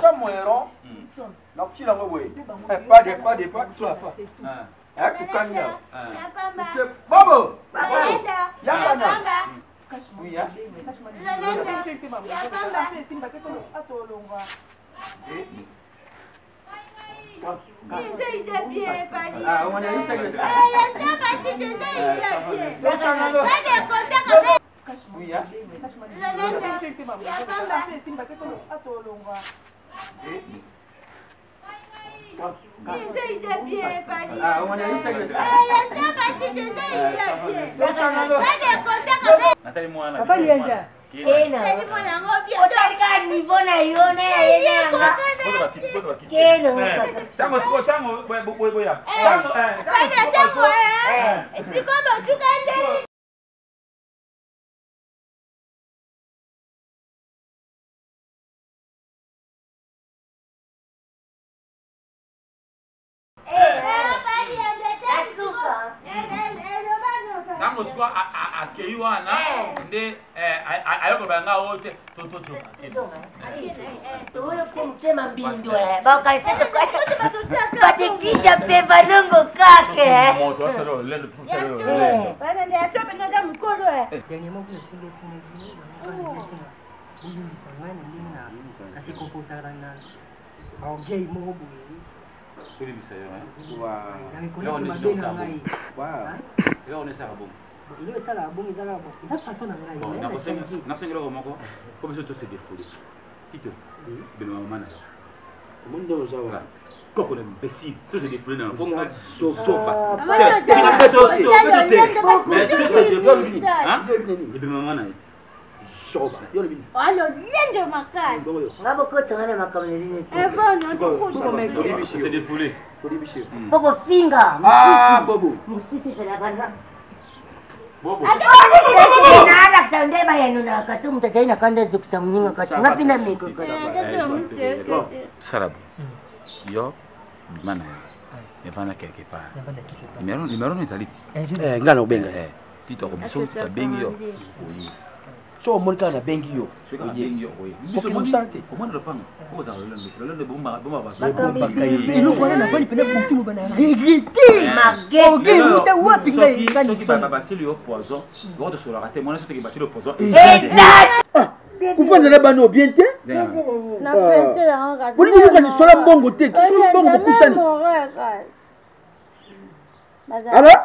Chamoero, l'option oui. Pas de toi. Ah, tu connais. Bobo, Yakana. Oui, hein. Ah, on a eu ça. Oui, hein. Ah, on a eu ça. Nathalie moi là. Papa Liaja. Kena. Otarika niveau na yone yenga. Kena. Tango siko tango boya. Tango. Sikoba tukande. Tango siko akeiwa na nde ayoko banga wote toto. Tuyo tema mbindo bakaisete katikija peva longo kake. Moto asalo lendo putalo. Bana ndio atope ndio mkono Yang mau punya sini ini sangat ini kasih komputer na gay mo bui. Kuli bisa ya. Wah. Yang kuno mabena ngai. Wow. Ikaw ni sa kabong. Ilo sala bung sala bung. Isa façon ngai. Bon, na sengelo ko mako. Ko biso to se défouler. Tito. Beno mama na. Mundo zawa. Koko na imbécile. To se défouler na. Ko nga soba. Mais tout se défouler. Hein? Et beno mama na. Soba. Yo le bin. alo lendo makali. Ngabo ko tsangana makameli ni. Bana To se défouler. Bobo finga. Ah, Bobo. Musisi pela bana. Bobo. Nara kusande bayanu na kasu mtachaina kanda zukusamninga kachu ngapi na miko Sarabu. Yo mana ya vana quelque part. Numéro no ezaliti. Ngana ubenga. Tito ko biso tabengi yo. Oui. So monka na bengi yo. Bengi yo oui. Biso mo santé. Ko mwana repanga. Ko za lelo bomba ba. Ilo kwa na bali pena butu bana. Regretter. Magé. Muta wapi ngai kani. Soki ba batili yo poison. Go to solo rater mwana soki batili yo poison. Exact. Kufanya na bano bien te? Na fete la Boni boni kan sola mbongo te. Sola mbongo kusani. Alors?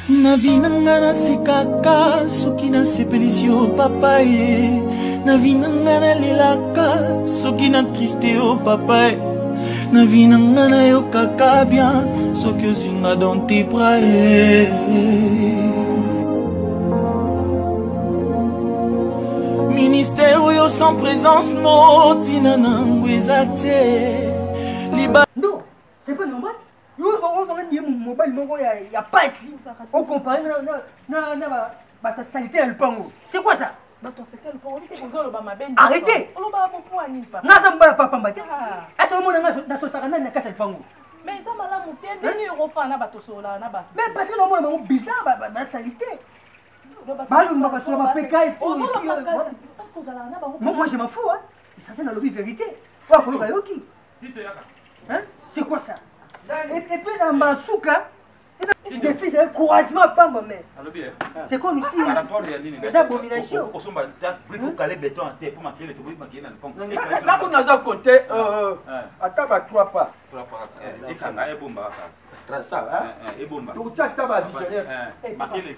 Navinangana sikaka soki na sepelisio papa ye navinangana lelaka soki na triste o papa navinangana yo kaka bien soki ozinga dans tes bras ministère yo sans présence no tina nango eza te Non, c'est pas normal. Yo zo zo ni mobile moko ya pasi. On compare ta salité à le pango. C'est quoi ça? Arrêtez! N'a pas papa. Est-ce que mon association n'a qu'à le pango? Mais ça m'a la montée, mais parce que normalement, c'est bizarre, la salité. Moi, je m'en fous, hein. Ça, c'est dans le vérité. C'est quoi ça? Et puis, dans ma souka, des filles, c'est un couragement, pas ma mère. C'est comme ici. C'est abomination. Là, on a compté. Attends, pas 3 pas. Ça, hein? Donc, tu as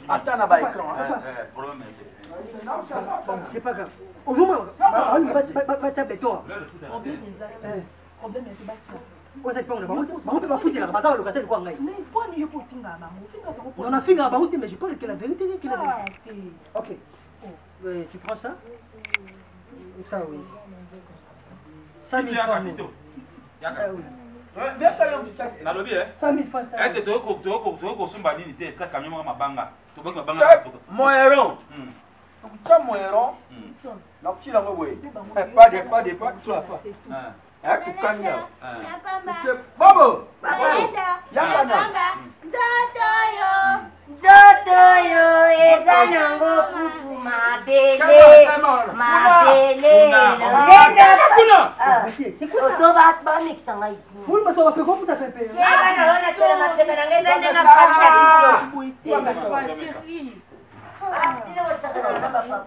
attends, là-bas, écran. C'est pas grave. Aujourd'hui, on va béton. On peut pas foutre la bataille au locataire de quoi? On a fini à Barouti, mais je parle que la vérité. Ok. Tu prends ça? Ça, oui. 5 000 francs. Ça, oui. 5 000 francs. Est-ce que tu as mon héros. Donc, tu l'as envoyé. Pas de pas, tu l'as pas. Tu calmes. Bobo! Zotoyo ezanango kutu mabele. C'est quoi ça? Otoba banik sanga iti. Full ma soba pego puta pepe. Yeba na ona chela mateka na ngeza ndenga kanda biso. Tira wasaka na baba.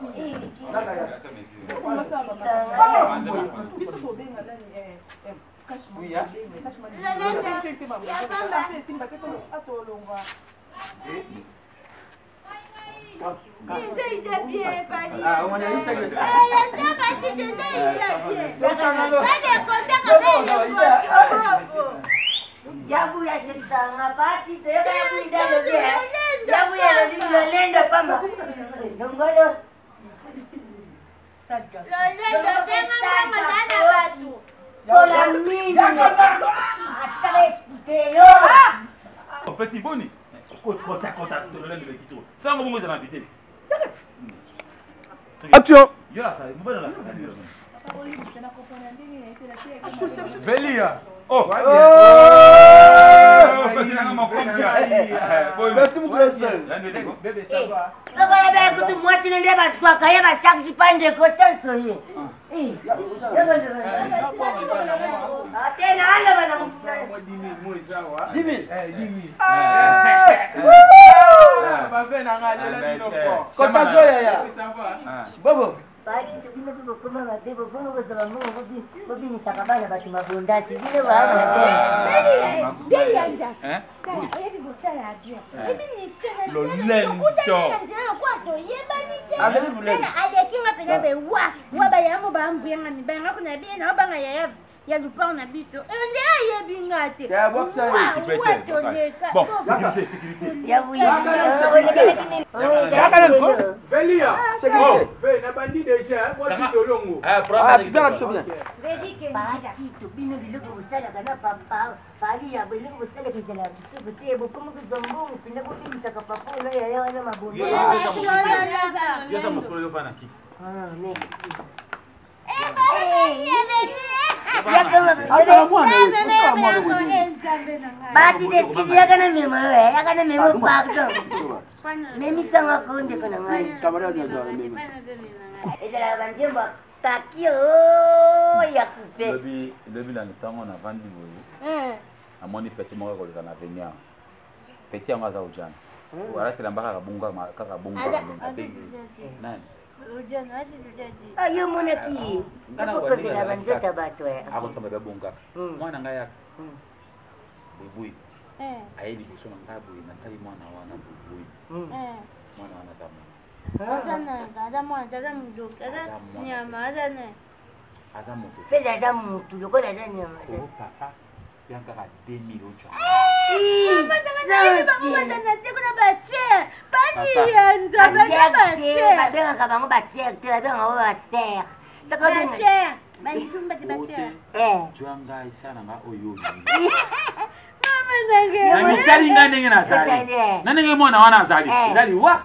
Yabu ya jisanga pati tega yabu idalo dia. Yabu ya lo lenda pamba. Ngolo. Sadga. Lolendo tenga matana batu. Kola mini. Ataka expliquer yo. Petit boni. Contact de le kito. Ça on va inviter. Action. Yo là ça, vous dans la Velia. Oh. Soko ya ba kutu mwati nende ba swaka ya ba saksi pande ko senso yi. Tena ala bana mukisa. 10 000. Cotation ya. Bobo. Bati tubina bibo kuma badebo kuma bazaba mungu bobi ni sakabana bati mabondasi vile waona tena. Beli anja. Ya lupa na bito. Ende aye bingate. Ya boxa Bon, sécurité. Ya buya. Velia. Sécurité. Ve na bandi déjà, moi tu solongo. Putain, absolument. Bati tubina biloko busala kana papa. Pali ya biloko busala kizala. Tubutie bokumu kizombo pinda bobi sakapapo na ya na mabondo. Yo ça mokolo yo fana ki. Merci. Bati deski ya kana memo pardon. Memi sanga konde kana ngai. Camarade ya zara mimi. Edala banjemba takio ya coupe. Depuis dans le temps on a vendu boye. Amoni petit moko ko kana venir. Petit amaza ujana. Wala tela mbaka kaka bunga. Nani? Ayo monaki. Ako kote na banjeta bato ya. Ako tombe bunga. Mwana ngaya. Bubui. Ayebi biso na ngabu na tai mwana wana bubui. Mwana wana tamu. Fais déjà mon tout, le quoi la dernière. Oh papa, bien qu'à 2000 euros. mitali nga ndenge nazali na ndenge mwana wana azali ezali wa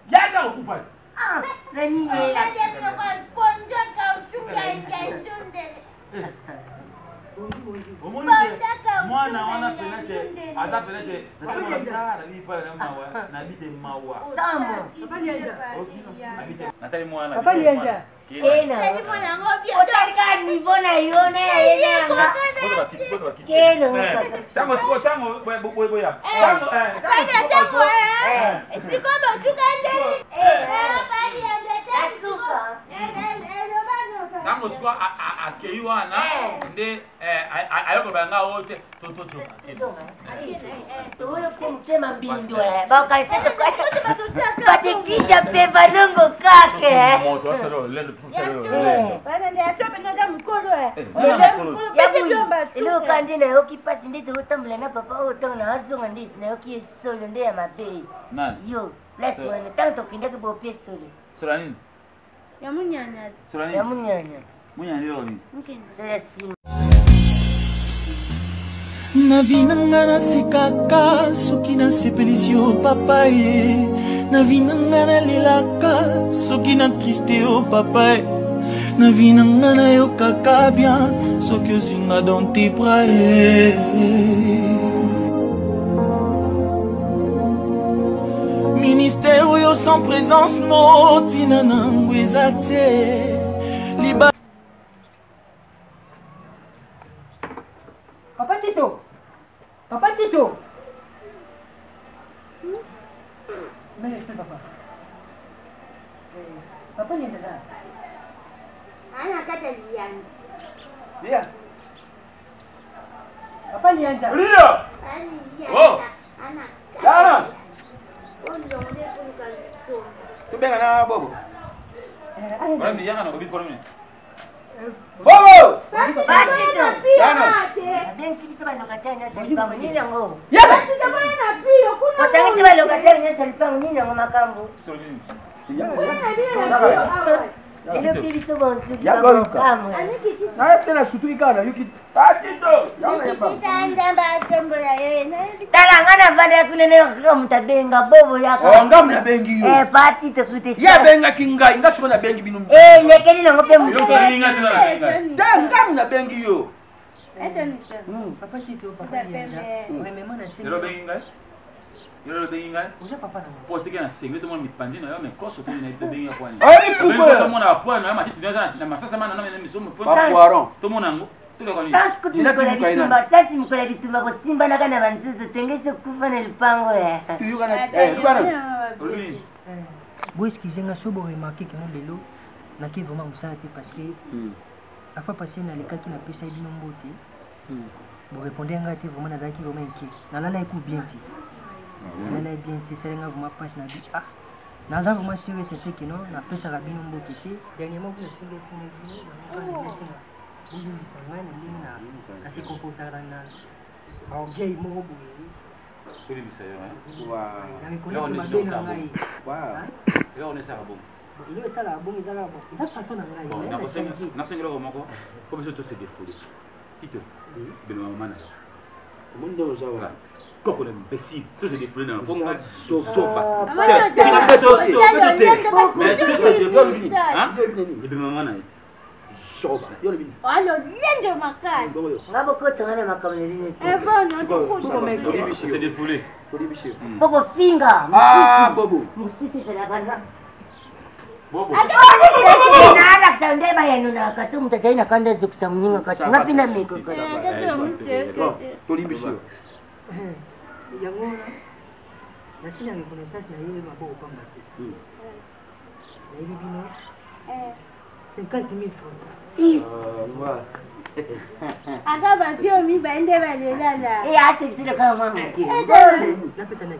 yanga okufa mwana wana penate aza penate nabite mawa natali mwana otalika nivo na yo na yenanga tango boya tango siko akei wana nde ayokobaya nga ote toyokutema mbindo batekija pe balongo kake eloko ndi nayoki mpasi nde tokotambola na papa oyo ntango naazonga nde nayoki esolo nde ya mabe yo place wana ntango tokendaki bopi esolo sola nini ya munyanya ya munyanya munyanya lelo nini sola sima na vi na nga nasekaka soki nasepelisi yo papa ye na vi na nga nalelaka soki na triste yo papa ye na vi na nga nayokaka bien soki ozinga dans tes bras ye ministère oyo sans présence no ntina nango eza te liba Papa Tito. Papa Tito. Mais laisse papa. Papa ni ndio. Ana kata lian. Lia. Papa ni anja. Lia. Oh. Ana. Dana. Ondo ndio kunga. Tubenga na bobo. Bora mi yanga na ko bi por mi bobo. Batito. Dana. Adensi bisa balokatanya salipango nini yango? Ya. Tutamana na pio kuna. Wasangisi balokatanya salipango nini yango makambo? Eloko biso bonsuki bakokamwe. Na tena sutuikana yuki. Batito. Tala ngana vanda kunene kwa mtabenga bobo yako. Nga mna bengi yo. Patito kute ya benga kinga inga shona bengi binu. Lekeni na ngope mtete. Nga mna bengi yo. Papa Tito, papa ni anja. Remema na sema. Lelo bengi ngai? Lelo bengi ngai? Uja papa na. Po teke na segre to mo mi panzi na yo me koso to ni to bengi ya kwani. Ai puko. To mo na po na matiti na masasa mana na me misomo fo. Papoaron. To mo nango. Sasa kutukola bitumba, sasa mkola bitumba kwa simba na kana banzuzu tengese kufa na lupango ya. Tuyuka na bana. Vous excusez nga sobo remarquer que mon lelo na ki vraiment musala te parce que la fois passée na leka ki na pesa bino mbote. Vous répondez nga te vraiment na zaki vraiment inquiet. Na lala eku bien ti. Na lala bien ti c'est nga vraiment passe na bi ah. Na za vraiment sûr c'était que non na pesa la bino mbote te. Dernièrement vous avez fait bino na Bulu disangani ndini na kasi comportara na aongei mo boye. Kuli bisayo Wow. Leo ni ndio sababu. Wow. Leo ni sababu. Leo sala bongo zala bo. Eza façon na ngai. Bon, na senga ko moko. Faut que tout se défoule. Tito. Bino mama na. Mundo zawa. Koko na imbécile. Tout se défoule na. Bongo soba. Mais tout se défoule. Hein? Bino mama na. Soba. Yole bini. Alo lendo makali. Ngabo kota ngana makamele. Bono tukushome. Se défoule. Bobo finga. Ah bobo. Musisi pela bana. Bobo. Na ala kusande bayano na katu mtachaina kanda zukisa mnyinga kati. Ngapi na meko kati. Tolimbisho. Yango na sina reconnaissance na yeye maboko pamba. Na hivi bino 50,000 francs. Agaba pio mi bende balelala. Asexile kama mama. Na pesa nani?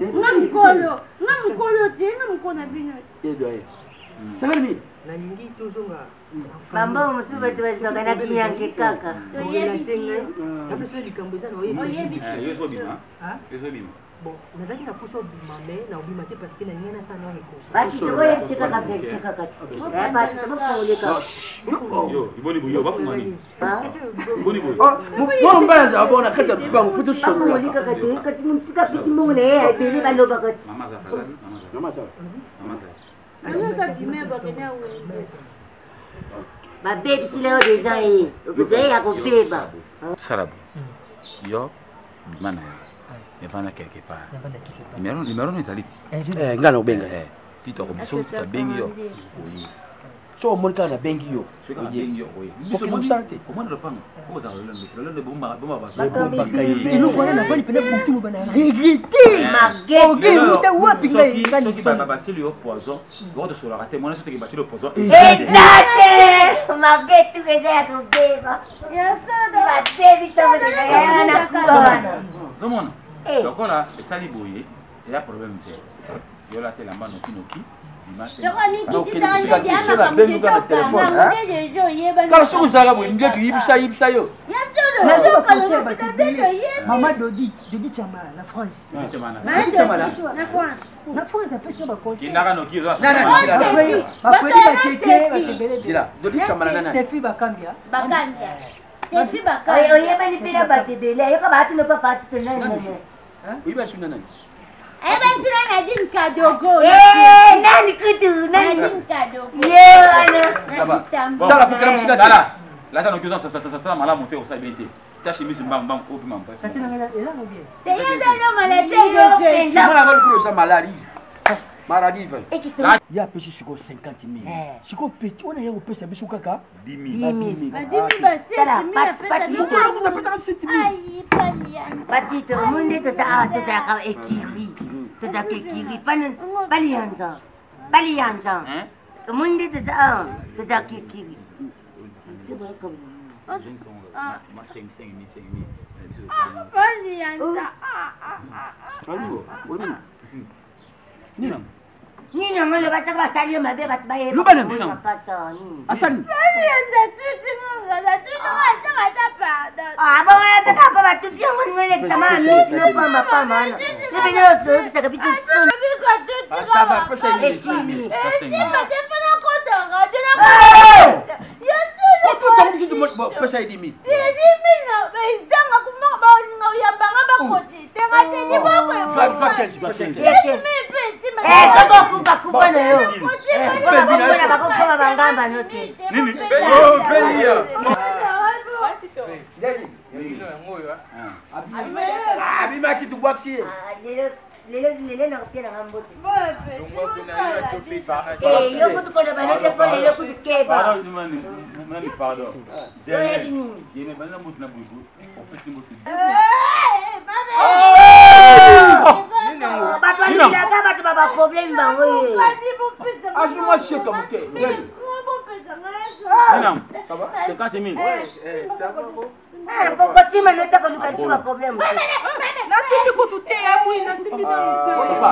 Ngamkolo te ngamkona bino. Edoye. 50,000. Na nyingi tozonga. Mambo musuba tuweza kana kinyanke kaka. Oyela tenga. Na pesa likambo za na oyebi. Yo so bima. Yo so bima. Bon, nazali na poso mame na obima te parce que na ngena sana reko. Bati to boye psika ka vete ka kati. Bati to bosoleka. Yo, iboni buyo bafumani. Iboni buyo. Mo mbaza abona kata bangu futu solo. Basoleka kati kati mumsika pisi mungu na yeye bele baloba kati. Mama za. Anga bime bakenya wewe. Ba baby sile o deja yi. Okuzoe ya ko beba. Sarabu. Yo, mana ya. Nefana quelque part. Numéro ni saliti. Ngana ubenga. Tito ko biso to bengi yo. Oui. So molika na bengi yo. So ka bengi yo. Oui. Biso mo santé. Ko mona pang. Ko za le bomba ba. Elo kwana na bali pena butu bana. Regretter. Magé. Muta wapi ngai kani. So ki ba batili yo poison. Go to solo raté mona so te ki batili yo poison. Exacte. Magé tu que ya ko beba. Ya todo. Ba baby sama de na kubana. Zomona. Donc on a sali boye, il y a problème de yo la télé mano kinoki. Kala so uzala bo ndie tu yibisa yo. Maman Dodi Chama la France. La France après ça ba conseil. Kinaka no kizo. Ba kweli ba keke ba kebele. Sila, Dodi Chama nana. C'est fi ba kambia. Oye bani pira batebele yo ka batu no papa tu nana. Oui ba shuna nani. Sina Nadine Kadogo. Nani kutu nani Nadine Kadogo. Ça va. Tala pikira musika dala. La tano kizo ça mala monter au sabité. Ta chemise mbam au piment. Ça te ngala ela mo bien. Te yenda no malete yo. Mala ngol kulo sa malari. Maradi va. Ya pêché siko 50 000. Siko petit on a ya pêché biso kaka 10 000. Patito, munde to sa ka ekiri. To sa ekiri pan balianza. Munde to sa ekiri. Nini ngolo basa ka sali mabe bat baye. Lubana pasa ni. Asani. Balianza tuti ngata pada. Abo ya ta pa batuti ngolo ta ma mi no pa ma. Ni bino so sa ka bitu so. Ça va pas ça ni. Ma te fana ko donga jena ko. Ya tu to mji du mo pa ça 10 000. 10 000 no be zanga kuma ba ngo ya banga ba ko ti. Tenga te ni ba ko. Soko kupa na yo. Bako bangamba note. Nini? Abima kitu bwaksi. Lele na pia na ngambote. Yo kutu kona banote pole lele kutu keba. Pardon. J'ai mes bananes na bubu. On peut se motiver. Batu baba problème bango ye. Ajuma sheka muke. Nina, ça va? 50 000. Ça va bon? Pourquoi ma nota ko luka sima problème? Na simbi kutute ya mwi na simbi na mute. Papa,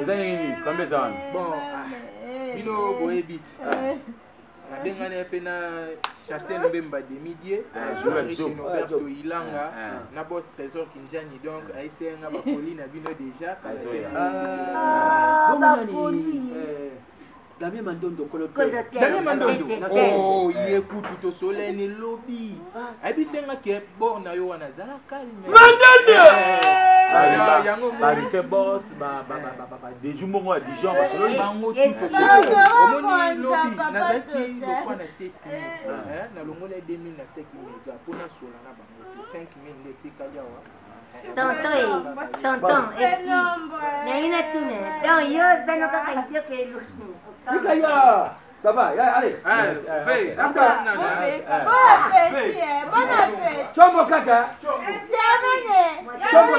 ezali nini? Combien ça? Bon, bino boye bit. Bengane pena chasser mbemba de midi. Roberto Ilanga na boss trésor Kinjani donc aïssé nga ba Pauline bino déjà. Damien Mandondo Damien Mandondo. Oh, il écoute tout au soleil ni lobby. Abi senga ke bon na yo wana zala calme. Mandondo. Yango Barike boss ba de jumo mo Dijon ba solo bango tout omoni lobby nazaki lokwa na 7 na longola 2000 na 5 mega pona sola na bango 5 000 ndeti kaliawa. Tonton, naina tune. Donc yo zano kaka ipio ke lu. Nikaya. Ça va, allez. Fais, Bon appétit, bon appétit. Chombo kaka. Chombo.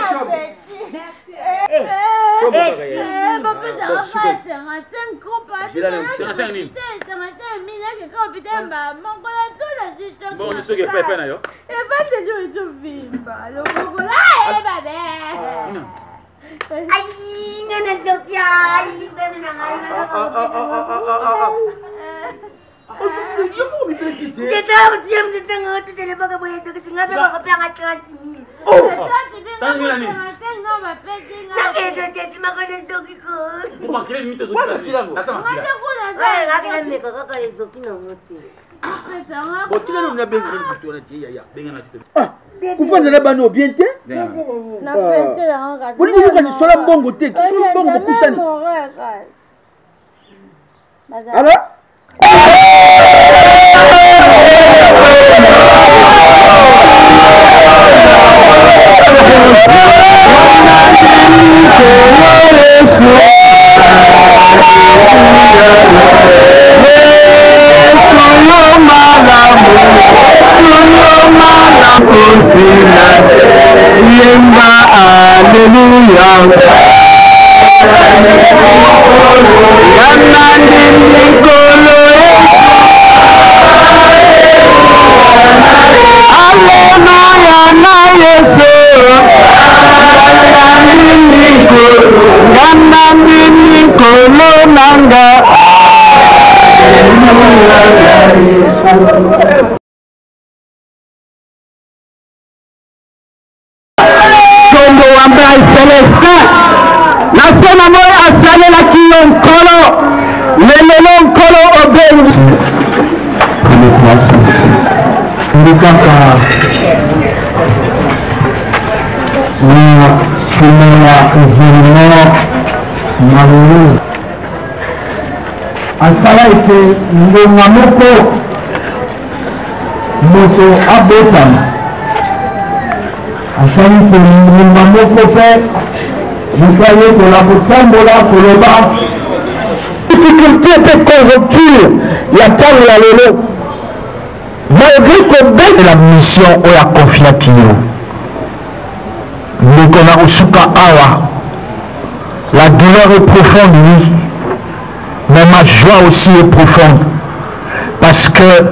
Bon, je sais que Pepe na yo. Ay, ngana Sofia, ay, ngana ngana. Kita diam di tengah tu dia bagai boleh tu kesinga bagai perangat kan. Oh. Tanya ni. Nak kufanda na bano bien te boni boni kan sola mbongo te sola mbongo kusani alors asala ete ngonga moko moto abotama asali ete ngonga moko mpe moto ayekola kotambola koloba difficulté mpe conjoncture ya ntango ya lelo malgré kobete la mission oyo akonfiaki yo ndeko na kosuka awa la douleur est profonde oui. Mais ma joie aussi est profonde parce que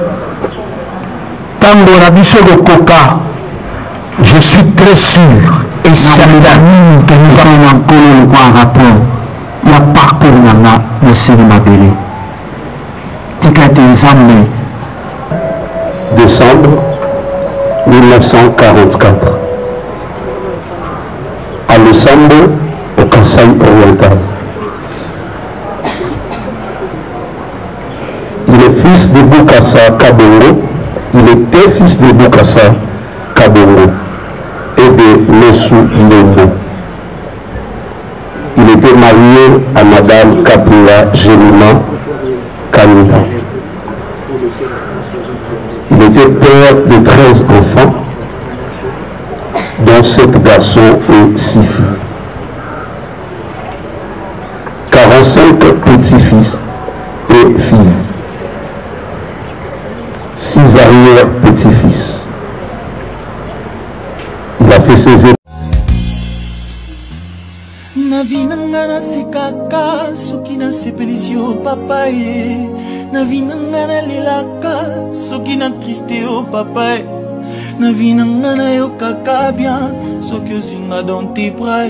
Tango Nabiso de Coca, je suis très sûr et certain que nous avons encore un rapport. Il y a parcours Nana, le cinéma Bélé. Ticket examiné. Décembre 1944. À Lusambo, au Kasaï oriental. Il est fils de Bukassa Kabongo, il était fils de Bukassa Kabongo et de Lesu Ndembo. Il était marié à Madame Kapula Jelima Kanida. Il était père de 13 enfants, dont 7 garçons et 6 filles. 45 petits-fils et filles. 6 arrière-petits-fils. Il a fait ses études. Navinangana sekaka soki na sepelizio papa ye navinangana lelaka soki na triste o papa navinangana yo kaka bien soki ozinga dans tes bras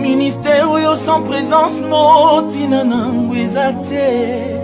ministère yo sans présence no tina nango eza te